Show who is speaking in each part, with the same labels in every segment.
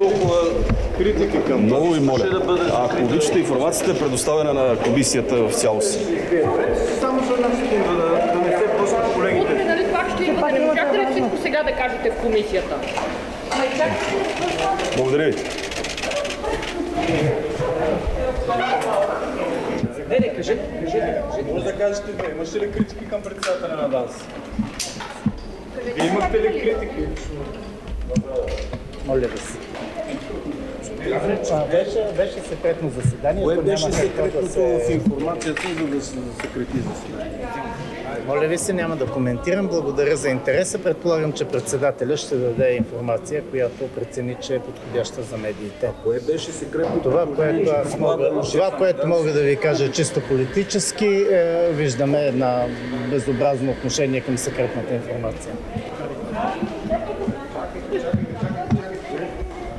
Speaker 1: Толкова критики към
Speaker 2: много ви моля,
Speaker 1: ако
Speaker 2: обичате, информацията е предоставена на комисията в цялост.
Speaker 1: Само за една секунда да не се пускат колегите.
Speaker 3: Утре, нали пак ще имате, не можахте ли всичко сега да кажете в комисията?
Speaker 2: Благодаря ви.
Speaker 4: Не, кажете.
Speaker 1: Може да кажете, имаше ли критики към председателя на ДАНС? Вие имахте ли критики?
Speaker 4: Моля да се. Беше секретно заседание.
Speaker 1: Кое беше секретното в информацията, за да се секрети заседание?
Speaker 4: Моля ви се, няма да коментирам. Благодаря за интереса. Предполагам, че председателя ще даде информация, която прецени, че е подходяща за медиите.
Speaker 1: Кое беше секретното?
Speaker 4: Това, което мога да ви кажа чисто политически, виждаме една безобразно отношение към секретната информация.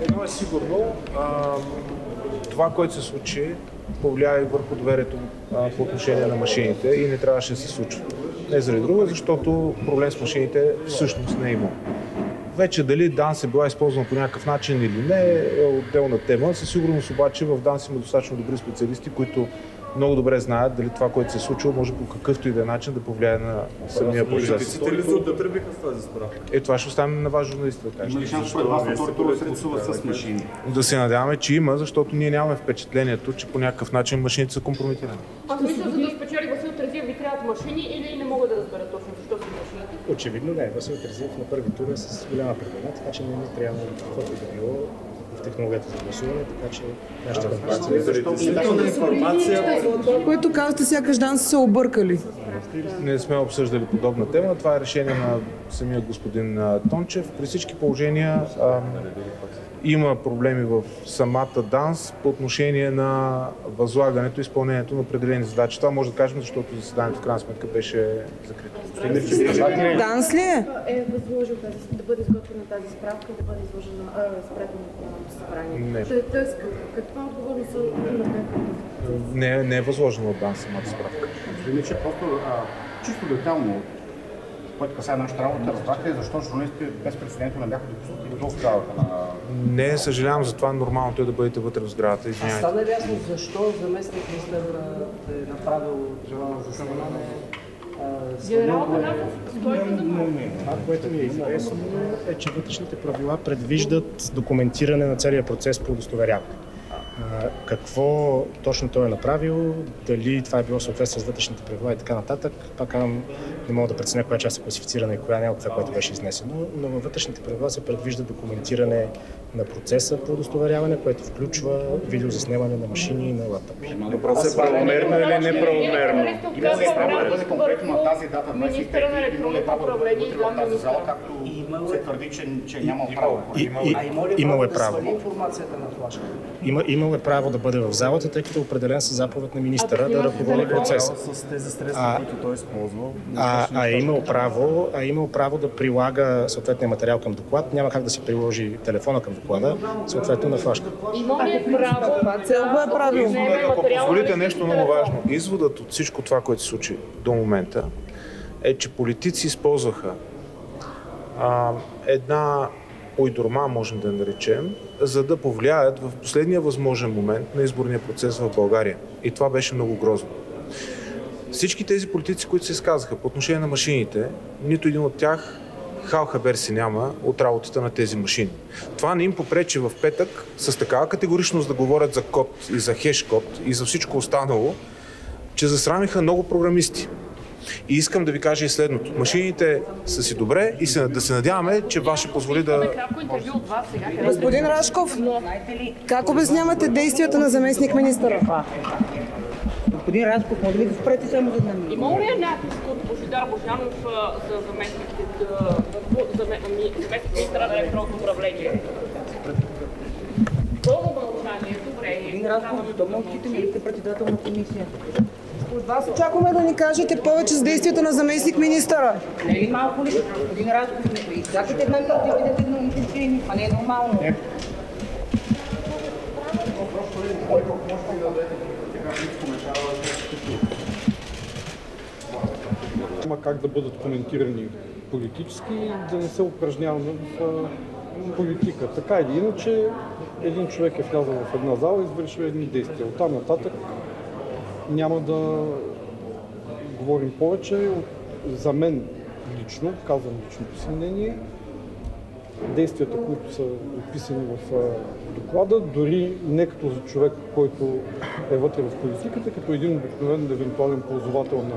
Speaker 5: Едно е сигурно, това, което се случи, повлияе върху доверието по отношение на машините и не трябваше да се случва. Не заради друго, защото проблем с машините всъщност не е имал. Вече дали ДАНС е била използвана по някакъв начин или не е отделна тема. Със сигурност обаче в ДАНС има достатъчно добри специалисти, които много добре знаят дали това, което се е случило, може по какъвто и да е начин да повлияе на самия процес.
Speaker 1: Политиците ли злоупотребиха с тази справка?
Speaker 5: Това ще оставим на вас, журналисти, да кажете.
Speaker 1: Има ли шанс пред вас второто да се гласува с машини?
Speaker 5: Да се надяваме, че има, защото ние нямаме впечатлението, че по някакъв начин машините са компрометирани.
Speaker 3: Аз мисля, за да спечели Васил Терзиев ви трябват машини или не мога да разбера точно защо са машините?
Speaker 4: Очевидно не. Васил Терзиев на първи тур е с голяма предпоставка, така че не ни трябва каквото и да било в технологията за гласуване, така че нашата
Speaker 1: информация.
Speaker 6: Това, което казвате, сякаш ДАНС са объркали.
Speaker 5: Не сме обсъждали подобна тема. Това е решение на самия господин Тончев. При всички положения има проблеми в самата ДАНС по отношение на възлагането и изпълнението на определени задачи. Това може да кажем, защото заседанието в крайна сметка беше закрито.
Speaker 6: ДАНС ли е?
Speaker 7: Е възложил да бъде изготвена тази справка и да бъде изложена спретно на събрание. Тоест, каква отговорност имате?
Speaker 5: Не е възложено от ДАНС самата справка.
Speaker 8: Че просто чисто детално, което касае нашата работа, разбрахте защо журналистите безпрецедентно не бяха допуснати до сградата на...
Speaker 5: Не, съжалявам за това, нормалното е да бъдете вътре в сградата, извинявайте.
Speaker 9: Стана ли ясно защо заместник министър е направил това заседание?
Speaker 4: Това, което ми е интересно, е, че вътрешните правила предвиждат документиране на целия процес по удостоверяване. Какво точно той е направил, дали това е било съответствие с вътрешните правила и така нататък, пак не мога да преценя коя част е класифицирана и коя не от това, което беше изнесено, но във вътрешните правила се предвижда документиране на процеса по удостоверяване, което включва видеозаснемане на машини и на лаптопи.
Speaker 1: Въпросът е правомерно или неправомерно?
Speaker 8: Има ли право да бъде конкретно на тази дата 25 и има ли право да бъде вътре в тази зала, както се твърди, че няма право?
Speaker 4: Имало е право.
Speaker 9: Информацията на флашка.
Speaker 4: Имало е право да бъде в залата, тъй като е определен със заповед на министъра да ръководи процеса.
Speaker 1: С тези средства, които той използва.
Speaker 4: Е имал право да прилага съответния материал към доклад. Няма как да си приложи телефона към доклада, съответно на флашка.
Speaker 3: Има ли право?
Speaker 6: Това цел го е правил.
Speaker 5: Ако позволите нещо много важно, изводът от всичко това, което се случи до момента, е, че политици използваха една уйдурма, можем да наречем, за да повлияят в последния възможен момент на изборния процес в България. И това беше много грозно. Всички тези политици, които се изказаха по отношение на машините, нито един от тях хал хабер си няма от работата на тези машини. Това не им попречи в петък с такава категоричност да говорят за код и за хеш-код и за всичко останало, че засрамиха много програмисти. И искам да ви кажа и следното. Машините са си добре и да се надяваме, че вас ще позволи да...
Speaker 6: Господин Рашков, как обяснявате действията на заместник министъра?
Speaker 9: Господин Рашков, може ли да спрете само за една минута?
Speaker 3: Има ли натиск от Божидар Божанов за заместник министъра на електронното управление? Пълно мълчание, добре.
Speaker 9: Господин Рашков, защо мълчите, не сте председател на комисия?
Speaker 6: От вас очакваме да ни кажете повече за действията на заместник министъра.
Speaker 9: Не е ли малко ли? Господин Рашков, изчакайте една минута и видите едно, а не е нормално.
Speaker 10: Няма как да бъдат коментирани политически и да не се упражняваме в политика. Така или иначе, един човек е влязъл в една зала и извършил едни действия. Оттам нататък няма да говорим повече. За мен лично, казвам личното си мнение, действията, които са описани в доклада, дори не като за човек, който е вътре в политиката, като един обикновен евентуален ползвател на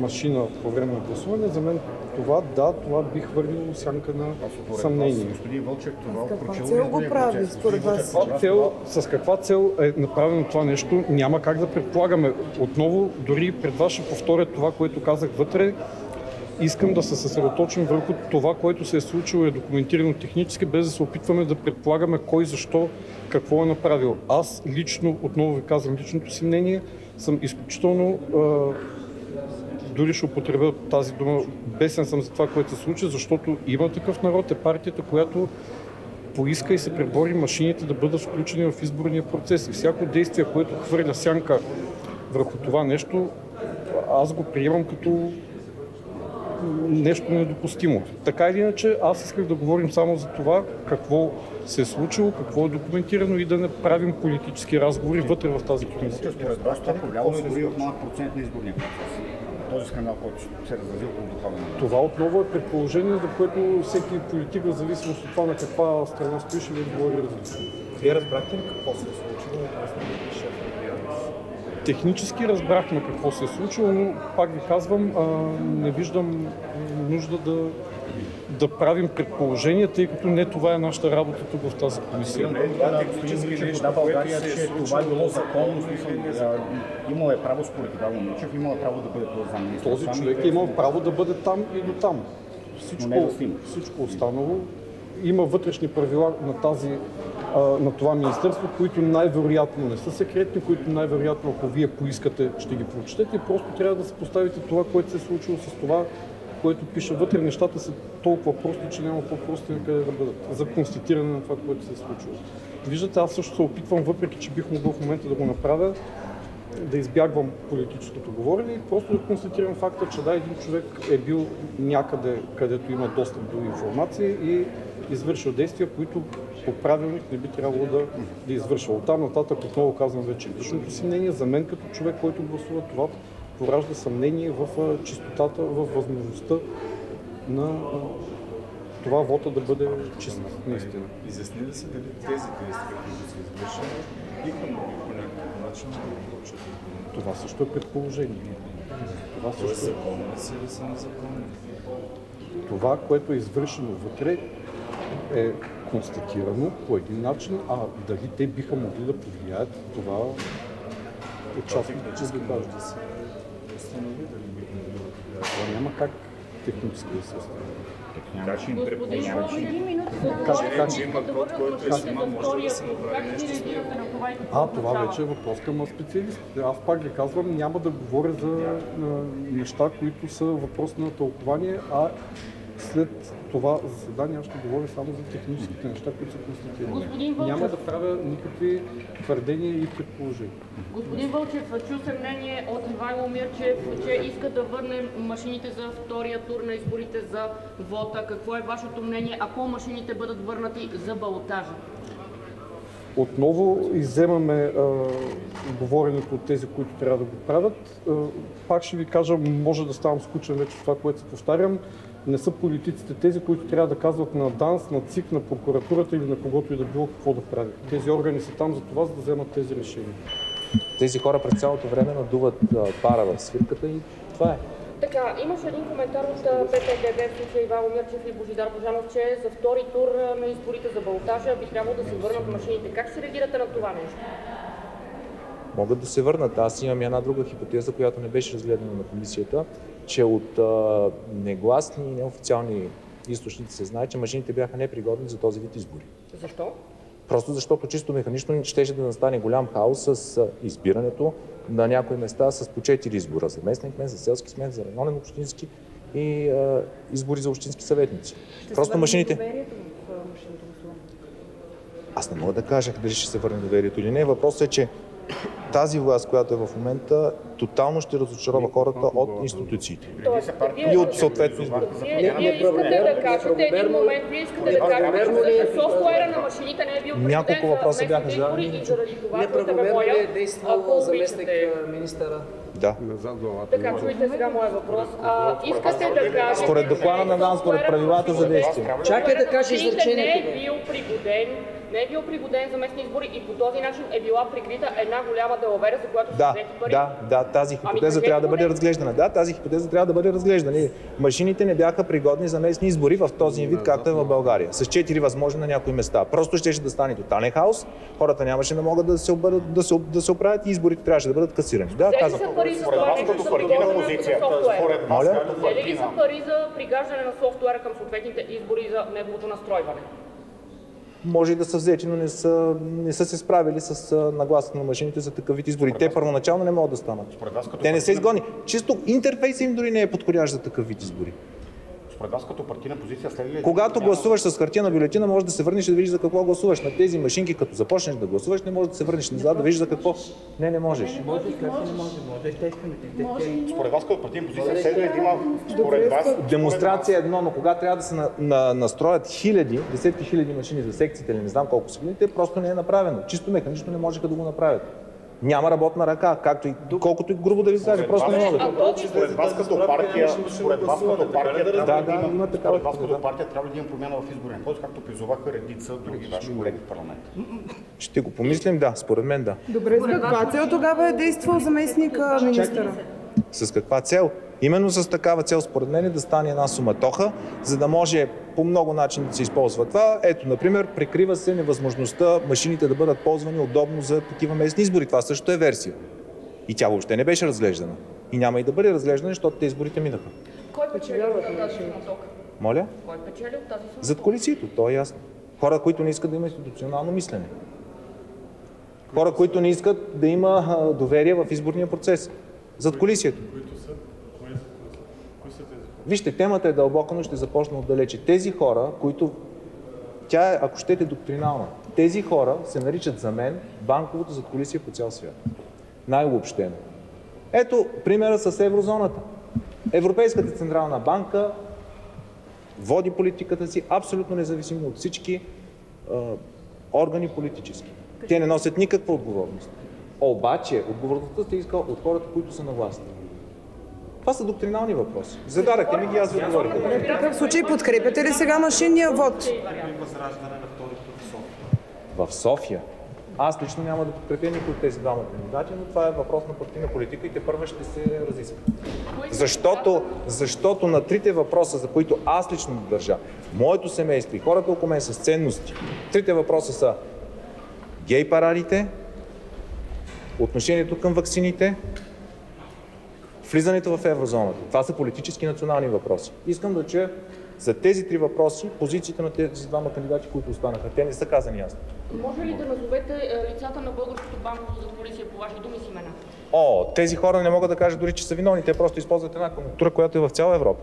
Speaker 10: машина по време на гласуване, за мен това би хвърлило сянка на съмнение.
Speaker 8: Господин Вълчев, това
Speaker 6: с каква цел го прави, според вас?
Speaker 10: С каква цел е направено това нещо, няма как да предполагаме. Отново, дори пред вас ще повторя това, което казах вътре. Искам да се съсредоточим върху това, което се е случило и е документирано технически, без да се опитваме да предполагаме кой, защо, какво е направил. Аз лично, отново ви казвам личното си мнение, съм изключително, дори ще употребя тази дума, бесен съм за това, което се случи, защото Има такъв народ е партията, която поиска и се пребори машините да бъдат включени в изборния процес. И всяко действие, което хвърля сянка върху това нещо, аз го приемам като нещо недопустимо. Така или иначе, аз исках да говорим само за това какво се е случило, какво е документирано и да не правим политически разговори вътре в тази комисия.
Speaker 8: Според вас това повлияло ли дори от малък процент на изборния процес? Този скандал, който се разрази около доклада?
Speaker 10: Това отново е предположение, за което всеки политик, в зависимост от това на каква страна стои, ще ви отговори различно.
Speaker 1: Вие разбрахте ли какво се е случило?
Speaker 10: Технически разбрахме какво се е случило, но пак ви казвам, не виждам нужда да правим предположения, тъй като не това е нашата работа тук в тази комисия.
Speaker 8: България, че това е било законно, имало е право според Ивайло Мирчев, имало е право да бъде този заместник.
Speaker 10: Този човек е имал право да бъде там и до там. Всичко останало има вътрешни правила на това министерство, които най-вероятно не са секретни, които най-вероятно, ако вие поискате, ще ги прочетете. Просто трябва да се поставите това, което се е случило с това, което пише вътре. Нещата са толкова прости, че няма по-прости на къде да бъдат. За констатиране на това, което се е случило. Виждате, аз също се опитвам, въпреки че бих могъл в момента да го направя, да избягвам политическото говорене и просто да констатирам факта, че да, един човек е бил някъде, където има достъп до информация и извършил действия, които по правилник не би трябвало да извършва. Оттам нататък, отново казвам вече личното си мнение, за мен като човек, който гласува, това поражда съмнение в чистотата, в възможността на това вота да бъде чист, наистина.
Speaker 1: Изясни ли се дали тези действия, които са извършени, биха могли по някакъв начин да получат?
Speaker 10: Това също е предположение. Това също е
Speaker 1: законно ли са или са незаконни?
Speaker 10: Това, което е извършено вътре, е констатирано по един начин, а дали те биха могли да повлияят, това е част от
Speaker 1: може да се установи дали биха могли да повлияят.
Speaker 10: Това няма как технически да се установи. Това вече е въпрос към специалистите. Аз пак ви казвам, няма да говоря за неща, които са въпрос на тълкование, а след това заседание аз ще говоря само за техническите неща, които са констатирани. Няма да правя никакви твърдения и предположения.
Speaker 3: Господин Вълчев, чу се мнение от Ивайло Мирчев, че иска да върнем машините за втория тур на изборите за вота. Какво е вашето мнение, ако машините бъдат върнати за балотажа?
Speaker 10: Отново изземаме говоренето от тези, които трябва да го правят. Пак ще ви кажа, може да ставам скучен вече това, което се повтарям. Не са политиците тези, които трябва да казват на ДАНС, на ЦИК, на прокуратурата или на когото и да било какво да прави. Тези органи са там за това, за да вземат тези решения.
Speaker 11: Тези хора през цялото време надуват пара в свирката и това е.
Speaker 3: Така, имаше един коментар от ППДБ, в случая Ивайло Мирчев и Божидар Божанов, че за втори тур на изборите за балотажа би трябвало да се върнат машините. Как ще реагирате на това нещо?
Speaker 11: Могат да се върнат. Аз имам една друга хипотеза, която не беше разгледана на комисията, че от негласни и неофициални източници се знае, че машините бяха непригодни за този вид избори.
Speaker 3: Защо?
Speaker 11: Просто защото чисто механично щеше да настане голям хаос с избирането на някои места с по 4 избора. За местен кмет, за селски кмет, за районен общински и избори за общински съветници. Просто машините... Аз не мога да кажа дали ще се върне доверието или не. Въпросът е, че тази власт, която е в момента, тотално ще разочарова хората от институциите. И от съответно избори.
Speaker 3: Вие искате да кажете един момент, вие искате да кажете, че софтуера на машините не е бил
Speaker 11: Няколко въпроса бяха зададени.
Speaker 3: и заради това
Speaker 12: Неправомерно ли е действал заместник министъра?
Speaker 11: Да.
Speaker 3: Така, чуйте сега моя въпрос. Искате да кажете...
Speaker 11: Според доклада на ДАНС, според правилата за действие.
Speaker 12: Чакай да кажа изречението.
Speaker 3: Не е бил пригоден за местни избори и по този начин е била прикрита една голяма далавера, за която са взети пари.
Speaker 11: Да, тази хипотеза трябва да бъде разглеждана. Да, тази хипотеза трябва да бъде разглеждана. Машините не бяха пригодни за местни избори в този вид, както е в България. С 4 възможни на някои места. Просто щеше да стане тотален хаос, хората нямаше да могат да се оправят и изборите трябваше да бъдат касирани. Да, казвам.
Speaker 8: Според вас като партийна позиция, според вас като партийна...
Speaker 3: Дали са пари за пригаждане на софтуера към съответните избори за неговото настройване?
Speaker 11: Може и да са взети, но не са се справили с нагласата на машините за такъв вид избори. Те първоначално не могат да станат. Те не са изгодни. Чисто интерфейсът им дори не е подходящ за такъв вид избори.
Speaker 8: Според вас като партийна позиция следва ли...
Speaker 11: Когато гласуваш с хартиена бюлетина, можеш да се върнеш и да видиш за какво гласуваш. На тези машинки, като започнеш да гласуваш, не можеш да се върнеш назад, да видиш за какво. Не можеш.
Speaker 8: Според вас като партийна позиция следва ли да има... Според вас...
Speaker 11: Демонстрация е едно, но когато трябва да се настроят десетки хиляди машини за секциите или не знам колко са били, просто не е направено. Чисто механично не можеха да го направят. Няма работна ръка, както и колкото и грубо да ви кажа, просто не могат.
Speaker 8: Според вас като партия,
Speaker 11: има такава.
Speaker 8: Според вас като партия трябва ли да има промяна в изборния кодекс, както призоваха редица други ваши колеги в парламента?
Speaker 11: Ще го помислим, да, според мен да.
Speaker 6: Добре, с каква цел тогава е действал заместник министъра?
Speaker 11: С каква цел? Именно с такава цел, според мен, е да стане една суматоха, за да може по много начини да се използва това. Ето, например, прикрива се невъзможността машините да бъдат ползвани удобно за такива местни избори. Това също е версия. И тя въобще не беше разглеждана. И няма и да бъде разглеждана, защото те изборите минаха.
Speaker 3: Кой печели от тази суматоха?
Speaker 11: Моля?
Speaker 3: Кой печели от тази суматоха?
Speaker 11: Зад колиците, то е ясно. Хора, които не искат да има институционално мислене. Хора, които не искат да има доверие в изборния процес. Зад колисието. Вижте, темата е дълбока, но ще започна отдалече. Тези хора, които... Тя е, ако щете, доктринална. Тези хора се наричат за мен банковото задкулисие по цял свят. Най-обобщено. Ето примера с еврозоната. Европейската централна банка води политиката си абсолютно независимо от всички органи политически. Те не носят никаква отговорност. Обаче, отговорността се иска от хората, които са на власт. Това са доктринални въпроси. Зададахте ми ги, аз ви отговорих.
Speaker 6: В такъв случай подкрепяте ли сега машинния вод?
Speaker 11: В София? Аз лично няма да подкрепя никой от тези двама кандидати, но това е въпрос на партийна политика и те първа ще се разиска. Защото на трите въпроса, за които аз лично държа, моето семейство и хората около мен с ценности, трите въпроса са гей парадите, отношението към ваксините, влизането в еврозоната. Това са политически национални въпроси. Искам да чуя за тези три въпроси позициите на тези двама кандидати, които останаха. Те не са казани ясно.
Speaker 3: Може ли да назовете лицата на българското банково задкулисие по ваши думи с имена?
Speaker 11: Тези хора не могат да кажат дори, че са виновни. Те просто използват една конюнктура, която е в цяла Европа.